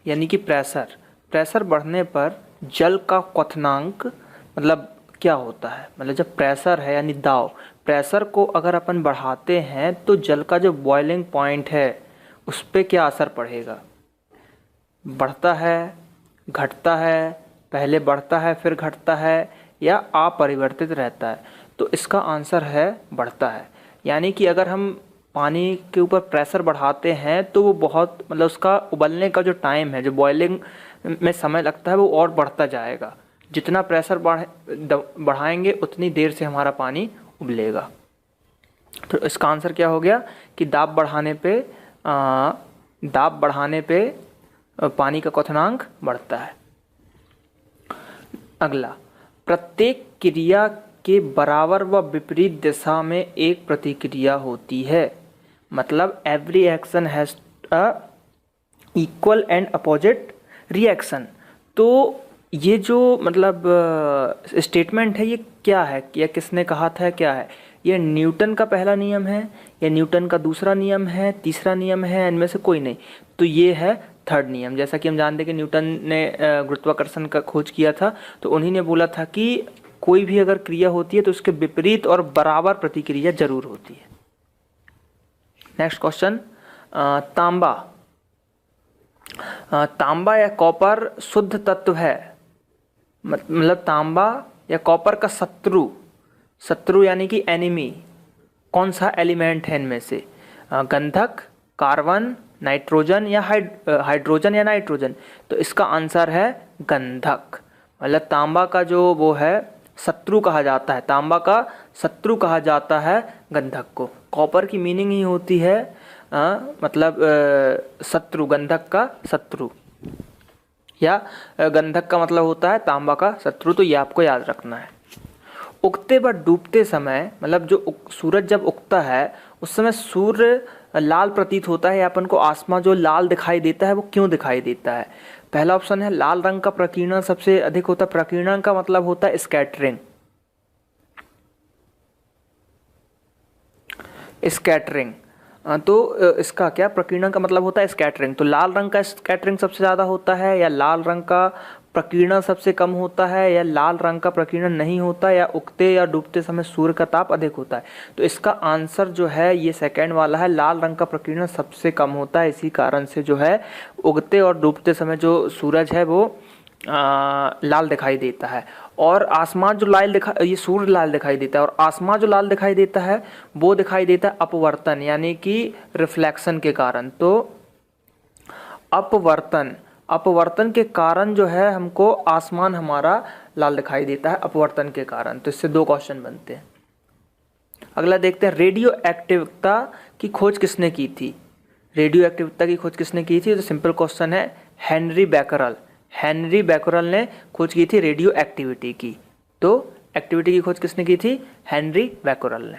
यानी कि प्रेशर बढ़ने पर जल का क्वथनांक मतलब क्या होता है, मतलब जब प्रेशर है यानी दाब, प्रेशर को अगर अपन बढ़ाते हैं तो जल का जो बॉइलिंग पॉइंट है उस पर क्या असर पड़ेगा, बढ़ता है, घटता है, पहले बढ़ता है फिर घटता है या अपरिवर्तित रहता है। तो इसका आंसर है बढ़ता है। यानी कि अगर हम पानी के ऊपर प्रेशर बढ़ाते हैं तो वो बहुत मतलब उसका उबलने का जो टाइम है, जो बॉइलिंग में समय लगता है वो और बढ़ता जाएगा। जितना प्रेशर बढ़ाएंगे उतनी देर से हमारा पानी उबलेगा। तो इसका आंसर क्या हो गया कि दाब बढ़ाने पे पानी का क्वथनांक बढ़ता है। अगला, प्रत्येक क्रिया के बराबर व विपरीत दिशा में एक प्रतिक्रिया होती है। मतलब every action has a equal and opposite reaction. तो ये जो मतलब स्टेटमेंट है ये क्या है, या किसने कहा था, क्या है? ये न्यूटन का पहला नियम है या न्यूटन का दूसरा नियम है, तीसरा नियम है, इनमें से कोई नहीं। तो ये है थर्ड नियम। जैसा कि हम जानते हैं कि न्यूटन ने गुरुत्वाकर्षण का खोज किया था, तो उन्हीं ने बोला था कि कोई भी अगर क्रिया होती है तो उसके विपरीत और बराबर प्रतिक्रिया जरूर होती है। नेक्स्ट क्वेश्चन, तांबा या कॉपर शुद्ध तत्व है। मतलब तांबा या कॉपर का शत्रु यानी कि एनिमी कौन सा एलिमेंट है इनमें से? गंधक, कार्बन, नाइट्रोजन या हाइड्रोजन या नाइट्रोजन। तो इसका आंसर है गंधक। मतलब तांबा का जो वो है शत्रु कहा जाता है, तांबा का शत्रु कहा जाता है गंधक को। कॉपर की मीनिंग ही होती है मतलब शत्रु, गंधक का शत्रु, या गंधक का मतलब होता है तांबा का शत्रु। तो ये आपको याद रखना है। उगते व डूबते समय मतलब जो सूरज जब उगता है उस समय सूर्य लाल प्रतीत होता है, या अपन को आसमान जो लाल दिखाई देता है वो क्यों दिखाई देता है? पहला ऑप्शन है लाल रंग का प्रकीर्णन सबसे अधिक होता है। प्रकीर्णन का मतलब होता है स्कैटरिंग। तो इसका क्या प्रकीर्णन का मतलब होता है? स्कैटरिंग। तो लाल रंग का स्कैटरिंग सबसे ज़्यादा होता है, या लाल रंग का प्रकीर्णन सबसे कम होता है, या लाल रंग का प्रकीर्णन नहीं होता, या उगते या डूबते समय सूर्य का ताप अधिक होता है? तो इसका आंसर जो है ये सेकंड वाला है, लाल रंग का प्रकीर्णन सबसे कम होता है। इसी कारण से जो है उगते और डूबते समय जो सूरज है वो लाल दिखाई देता है। और आसमान जो ये सूर्य लाल दिखाई देता है, और आसमान जो लाल दिखाई देता है वो दिखाई देता है अपवर्तन यानी कि रिफ्लेक्शन के कारण। तो अपवर्तन के कारण जो है हमको आसमान हमारा लाल दिखाई देता है, अपवर्तन के कारण। तो इससे 2 क्वेश्चन बनते हैं। अगला देखते हैं, रेडियो एक्टिविटी की खोज किसने की थी? रेडियो एक्टिविटी की खोज किसने की थी? तो सिंपल क्वेश्चन है, हेनरी बैकरल ने खोज की थी रेडियो एक्टिविटी की। तो एक्टिविटी की खोज किसने की थी? हेनरी बैकरल ने।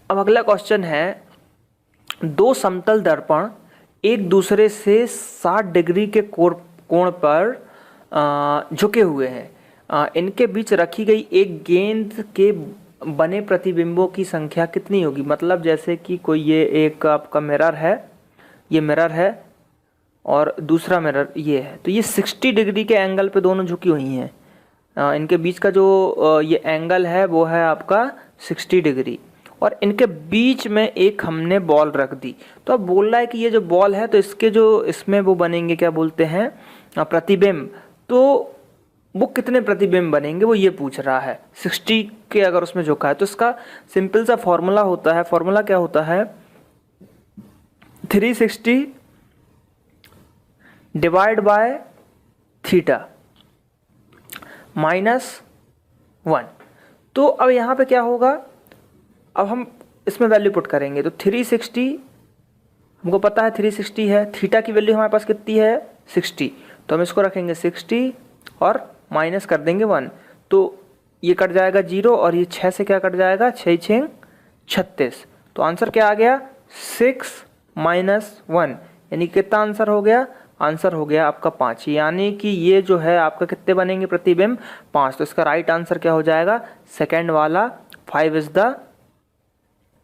अब अगला क्वेश्चन है, 2 समतल दर्पण एक दूसरे से 60 डिग्री के कोण पर झुके हुए हैं। इनके बीच रखी गई एक गेंद के बने प्रतिबिंबों की संख्या कितनी होगी? मतलब जैसे कि कोई ये एक आपका मिरर है, ये मिरर है और दूसरा मिरर ये है, तो ये 60 डिग्री के एंगल पे दोनों झुकी हुई हैं। इनके बीच का जो ये एंगल है वो है आपका 60 डिग्री, और इनके बीच में एक हमने बॉल रख दी। तो अब बोल रहा है कि ये जो बॉल है तो इसके जो इसमें वो बनेंगे क्या बोलते हैं प्रतिबिंब। तो वो कितने प्रतिबिंब बनेंगे वो ये पूछ रहा है। 60 के अगर उसमें झुका है तो इसका सिंपल सा फॉर्मूला होता है। फॉर्मूला क्या होता है? 360 डिवाइड बाय थीटा -1। तो अब यहाँ पे क्या होगा, अब हम इसमें वैल्यू पुट करेंगे तो 360 हमको पता है 360 है, थीटा की वैल्यू हमारे पास कितनी है 60, तो हम इसको रखेंगे 60 और माइनस कर देंगे 1, तो ये कट जाएगा 0 और ये 6 से क्या कट जाएगा 6 6 36। तो आंसर क्या आ गया 6 - 1, यानी कितना आंसर हो गया? आंसर हो गया आपका 5, यानी कि ये जो है आपका कितने बनेंगे प्रतिबिंब 5। तो इसका राइट आंसर क्या हो जाएगा? सेकंड वाला 5 इज द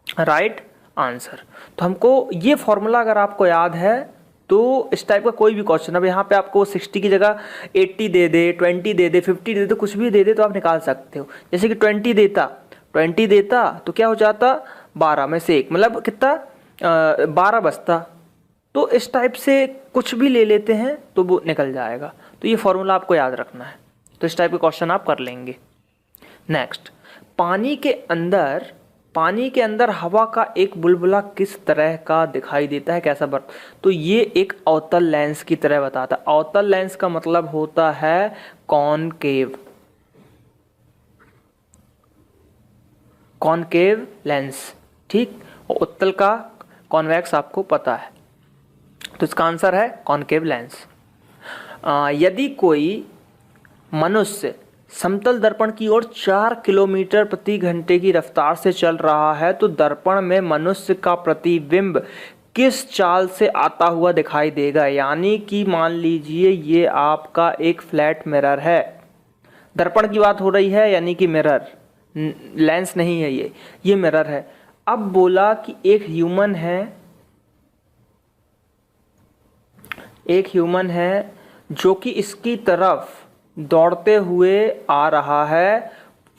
राइट आंसर। तो हमको ये फॉर्मूला अगर आपको याद है तो इस टाइप का कोई भी क्वेश्चन, अब यहाँ पे आपको 60 की जगह 80 दे दे, 20 दे दे, 50 दे दे, कुछ भी दे दे तो आप निकाल सकते हो। जैसे कि 20 देता तो क्या हो जाता, 12 में से 1 मतलब कितना, 12 बचता। तो इस टाइप से कुछ भी ले लेते हैं तो वो निकल जाएगा। तो ये फॉर्मूला आपको याद रखना है। तो इस टाइप के क्वेश्चन आप कर लेंगे। नेक्स्ट, पानी के अंदर हवा का एक बुलबुला किस तरह का दिखाई देता है, कैसा बर्फ। तो ये एक अवतल लेंस की तरह बताता है। अवतल लेंस का मतलब होता है कॉनकेव लेंस, ठीक। और उत्तल का कॉन्वेक्स आपको पता है, तो इसका आंसर है कॉनकेव लेंस। यदि कोई मनुष्य समतल दर्पण की ओर 4 किलोमीटर प्रति घंटे की रफ्तार से चल रहा है तो दर्पण में मनुष्य का प्रतिबिंब किस चाल से आता हुआ दिखाई देगा। यानी कि मान लीजिए ये आपका एक फ्लैट मिरर है, दर्पण की बात हो रही है, यानी कि मिरर, लेंस नहीं है ये मिरर है। अब बोला कि एक ह्यूमन है जो कि इसकी तरफ दौड़ते हुए आ रहा है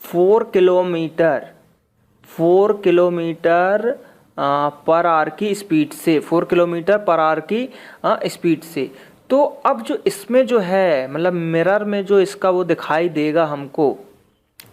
4 किलोमीटर पर आवर की स्पीड से, 4 किलोमीटर पर आवर की स्पीड से। तो अब जो इसमें जो है, मतलब मिरर में जो इसका वो दिखाई देगा हमको,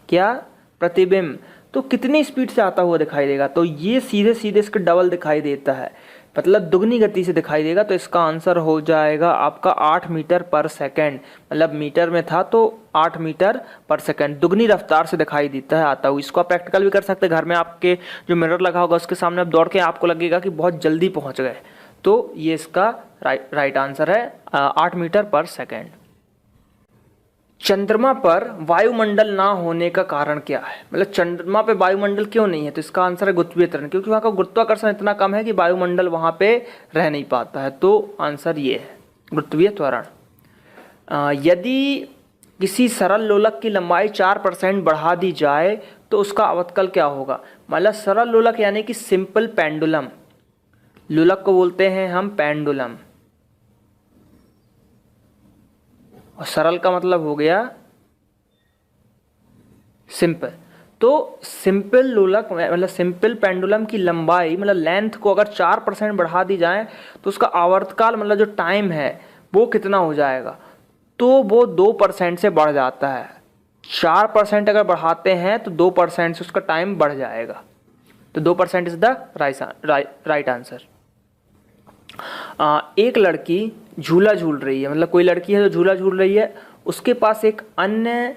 क्या, प्रतिबिंब, तो कितनी स्पीड से आता हुआ दिखाई देगा। तो ये सीधे सीधे इसका डबल दिखाई देता है, मतलब दुगनी गति से दिखाई देगा। तो इसका आंसर हो जाएगा आपका 8 मीटर पर सेकंड, मतलब मीटर में था तो 8 मीटर पर सेकंड, दुगनी रफ्तार से दिखाई देता है आता हुआ। इसको आप प्रैक्टिकल भी कर सकते हैं घर में, आपके जो मिरर लगा होगा उसके सामने आप दौड़ के, आपको लगेगा कि बहुत जल्दी पहुंच गए। तो ये इसका राइट आंसर है 8 मीटर पर सेकंड। चंद्रमा पर वायुमंडल ना होने का कारण क्या है, मतलब चंद्रमा पे वायुमंडल क्यों नहीं है। तो इसका आंसर है गुरुत्वीय त्वरण, क्योंकि वहाँ का गुरुत्वाकर्षण इतना कम है कि वायुमंडल वहाँ पे रह नहीं पाता है। तो आंसर ये है गुरुत्वीय त्वरण। यदि किसी सरल लोलक की लंबाई 4% बढ़ा दी जाए तो उसका अवतकल क्या होगा। मतलब सरल लोलक यानी कि सिंपल पेंडुलम, लोलक को बोलते हैं हम पेंडुलम, और सरल का मतलब हो गया सिंपल। तो सिंपल लोलक मतलब सिंपल पेंडुलम की लंबाई, मतलब लेंथ को अगर 4% बढ़ा दी जाए तो उसका आवर्तकाल, मतलब जो टाइम है वो कितना हो जाएगा। तो वो 2% से बढ़ जाता है। 4% अगर बढ़ाते हैं तो 2% से उसका टाइम बढ़ जाएगा। तो 2% इज द राइट आंसर। एक लड़की झूला झूल रही है, मतलब कोई लड़की है जो झूला झूल रही है, उसके पास एक अन्य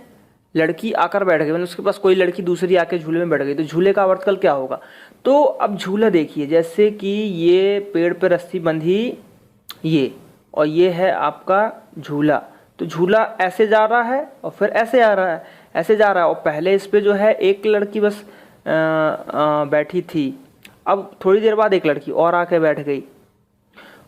लड़की आकर बैठ गई, मतलब उसके पास कोई लड़की दूसरी आके झूले में बैठ गई। तो झूले का आवर्तकाल क्या होगा। तो अब झूला देखिए, जैसे कि ये पेड़ पे रस्सी बंधी ये, और ये है आपका झूला। तो झूला ऐसे जा रहा है और फिर ऐसे आ रहा है, ऐसे जा रहा है, और पहले इस पे जो है एक लड़की बस बैठी थी। अब थोड़ी देर बाद एक लड़की और आके बैठ गई।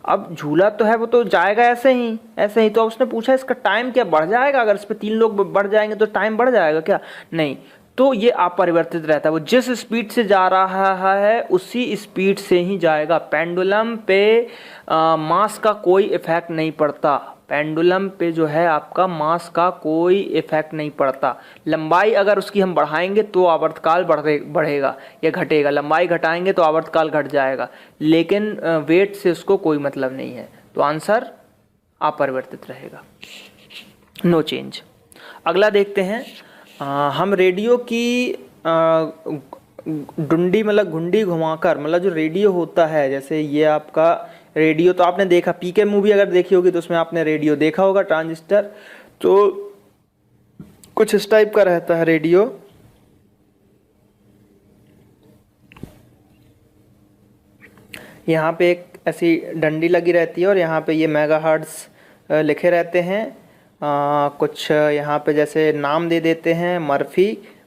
अब झूला तो है वो तो जाएगा ऐसे ही। तो उसने पूछा इसका टाइम क्या बढ़ जाएगा, अगर इस पे 3 लोग बढ़ जाएंगे तो टाइम बढ़ जाएगा क्या, नहीं। तो ये अपरिवर्तित रहता है, वो जिस स्पीड से जा रहा है उसी स्पीड से ही जाएगा। पेंडुलम पे मास का कोई इफेक्ट नहीं पड़ता, पेंडुलम पे जो है आपका मास का कोई इफेक्ट नहीं पड़ता। लंबाई अगर उसकी हम बढ़ाएंगे तो आवर्तकाल बढ़ेगा या घटेगा, लंबाई घटाएंगे तो आवर्तकाल घट जाएगा, लेकिन वेट से उसको कोई मतलब नहीं है। तो आंसर अपरिवर्तित रहेगा, नो चेंज। अगला देखते हैं, हम रेडियो की डुंडी मतलब घुंडी घुमाकर, मतलब जो रेडियो होता है, जैसे ये आपका रेडियो तो आपने देखा, पीके मूवी अगर देखी होगी तो उसमें आपने रेडियो देखा होगा, ट्रांजिस्टर। तो कुछ इस टाइप का रहता है रेडियो। यहाँ पे एक ऐसी डंडी लगी रहती है और यहाँ पे ये मेगाहर्ट्ज लिखे रहते हैं। कुछ यहाँ पे जैसे नाम दे देते हैं,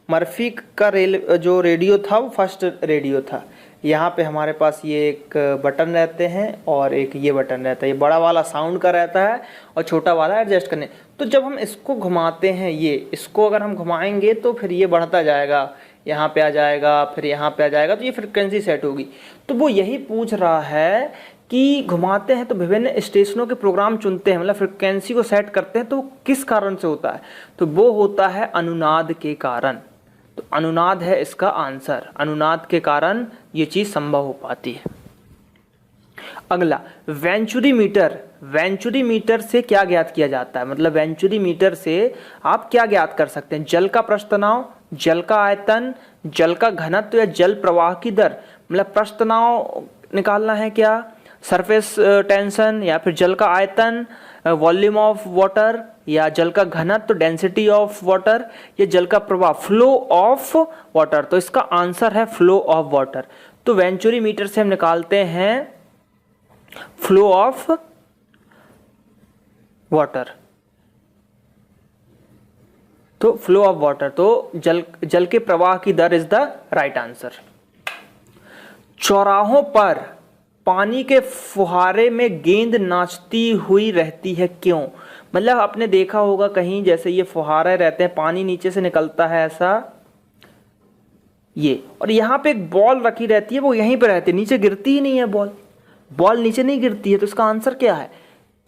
मर्फी का जो रेडियो था वो फर्स्ट रेडियो था। यहाँ पे हमारे पास ये एक बटन रहते हैं और एक ये बटन रहता है, ये बड़ा वाला साउंड का रहता है और छोटा वाला एडजस्ट करने। तो जब हम इसको घुमाते हैं, इसको अगर हम घुमाएंगे तो फिर ये बढ़ता जाएगा, यहाँ पे आ जाएगा, फिर यहाँ पे आ जाएगा, तो ये फ्रिक्वेंसी सेट होगी। तो वो यही पूछ रहा है कि घुमाते हैं तो विभिन्न स्टेशनों के प्रोग्राम चुनते हैं, मतलब फ्रिक्वेंसी को सेट करते हैं, तो किस कारण से होता है? तो वो होता है अनुनाद के कारण। तो अनुनाद है इसका आंसर, अनुनाद के कारण ये चीज़ संभव हो पाती है। अगला वेंचुरी मीटर, वेंचुरी मीटर से क्या ज्ञात किया जाता है? मतलब वेंचुरी मीटर से आप क्या ज्ञात कर सकते हैं? जल का प्रस्थ तनाव, जल का आयतन, जल का घनत्व या जल प्रवाह की दर। मतलब प्रस्थ तनाव निकालना है क्या, सरफेस टेंशन, या फिर जल का आयतन वॉल्यूम ऑफ वाटर, या जल का घनत्व डेंसिटी ऑफ वाटर, या जल का प्रवाह फ्लो ऑफ वाटर। तो इसका आंसर है फ्लो ऑफ वाटर। तो वेंचुरी मीटर से हम निकालते हैं फ्लो ऑफ वाटर। तो फ्लो ऑफ वाटर, तो जल के प्रवाह की दर इज द राइट आंसर। चौराहों पर पानी के फुहारे में गेंद नाचती हुई रहती है, क्यों? मतलब आपने देखा होगा कहीं, जैसे ये फुहारे रहते हैं, पानी नीचे से निकलता है ऐसा, ये, और यहाँ पे एक बॉल रखी रहती है, वो यहीं पे रहती है, नीचे गिरती ही नहीं है बॉल, बॉल नीचे नहीं गिरती है। तो इसका आंसर क्या है?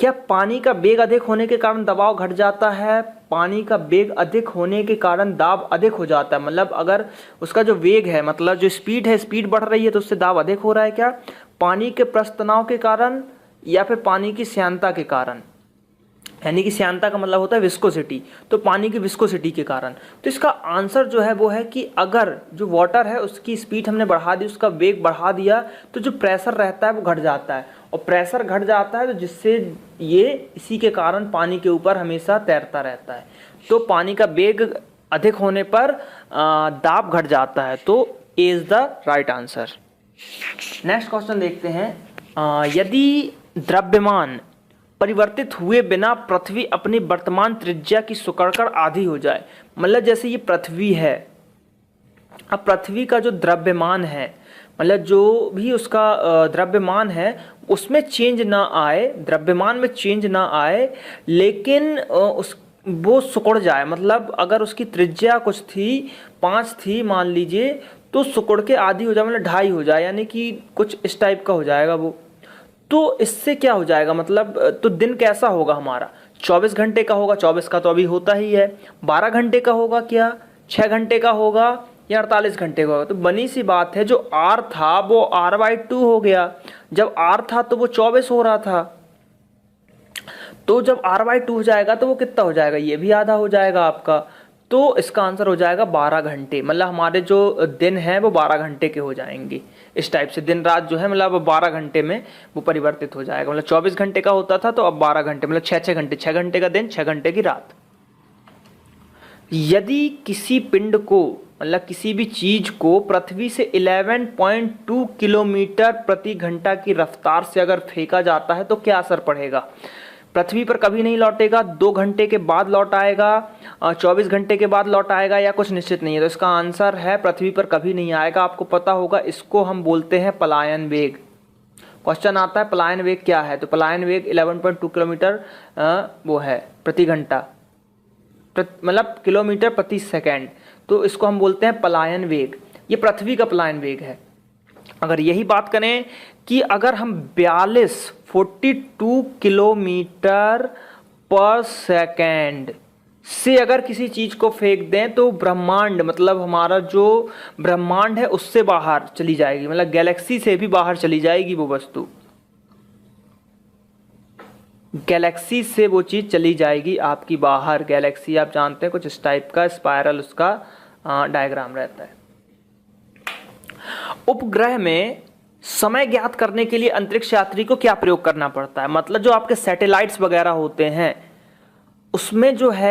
क्या पानी का वेग अधिक होने के कारण दबाव घट जाता है? पानी का वेग अधिक होने के कारण दाब अधिक हो जाता है। मतलब अगर उसका जो वेग है, मतलब जो स्पीड है, स्पीड बढ़ रही है, तो उससे दाब अधिक हो रहा है। क्या पानी के प्रस्थ तनाव के कारण या फिर पानी की श्यानता के कारण? यानी कि श्यानता का मतलब होता है विस्कोसिटी, तो पानी की विस्कोसिटी के कारण। तो इसका आंसर जो है वो है कि अगर जो वाटर है उसकी स्पीड हमने बढ़ा दी, उसका वेग बढ़ा दिया, तो जो प्रेशर रहता है वो घट जाता है, और प्रेशर घट जाता है तो जिससे ये इसी के कारण पानी के ऊपर हमेशा तैरता रहता है। तो पानी का वेग अधिक होने पर दाब घट जाता है। तो A is the right answer. Next question देखते हैं। यदि द्रव्यमान परिवर्तित हुए बिना पृथ्वी अपनी वर्तमान त्रिज्या की सिकुड़कर आधी हो जाए, मतलब जैसे ये पृथ्वी है, अब पृथ्वी का जो द्रव्यमान है, मतलब जो भी उसका द्रव्यमान है उसमें चेंज ना आए, द्रव्यमान में चेंज ना आए, लेकिन वो सिकुड़ जाए। मतलब अगर उसकी त्रिज्या कुछ थी 5 थी मान लीजिए, तो सिकुड़ के आधी हो जाए, मतलब 2.5 हो जाए, यानी कि कुछ इस टाइप का हो जाएगा वो। तो इससे क्या हो जाएगा, मतलब तो दिन कैसा होगा हमारा? 24 घंटे का होगा, 24 का तो अभी होता ही है। 12 घंटे का होगा क्या, 6 घंटे का होगा, या 48 घंटे का होगा? तो बनी सी बात है, जो R था वो R/2 हो गया। जब R था तो वो 24 हो रहा था, तो जब R/2 हो जाएगा तो वो कितना हो जाएगा? ये भी आधा हो जाएगा आपका। तो इसका आंसर हो जाएगा 12 घंटे। मतलब हमारे जो दिन हैं वो 12 घंटे के हो जाएंगे। इस टाइप से दिन रात जो है, मतलब 12 घंटे में वो परिवर्तित हो जाएगा। मतलब 24 घंटे का होता था तो अब 12 घंटे, मतलब 6 घंटे, 6 घंटे का दिन, 6 घंटे की रात। यदि किसी पिंड को, मतलब किसी भी चीज को पृथ्वी से 11.2 किलोमीटर प्रति घंटा की रफ्तार से अगर फेंका जाता है तो क्या असर पड़ेगा? पृथ्वी पर कभी नहीं लौटेगा, 2 घंटे के बाद लौट आएगा, 24 घंटे के बाद लौट आएगा, या कुछ निश्चित नहीं है। तो इसका आंसर है पृथ्वी पर कभी नहीं आएगा। आपको पता होगा, इसको हम बोलते हैं पलायन वेग। क्वेश्चन आता है पलायन वेग क्या है, तो पलायन वेग 11.2 किलोमीटर वो है प्रति घंटा, मतलब किलोमीटर प्रति सेकेंड। तो इसको हम बोलते हैं पलायन वेग। ये पृथ्वी का पलायन वेग है। अगर यही बात करें कि अगर हम 42 किलोमीटर पर सेकेंड से अगर किसी चीज को फेंक दें तो ब्रह्मांड, मतलब हमारा जो ब्रह्मांड है उससे बाहर चली जाएगी, मतलब गैलेक्सी से भी बाहर चली जाएगी वो वस्तु, गैलेक्सी से वो चीज चली जाएगी आपकी बाहर। गैलेक्सी आप जानते हैं कुछ इस टाइप का स्पाइरल उसका डायग्राम रहता है। उपग्रह में समय ज्ञात करने के लिए अंतरिक्ष यात्री को क्या प्रयोग करना पड़ता है? मतलब जो आपके सैटेलाइट्स वगैरह होते हैं उसमें जो है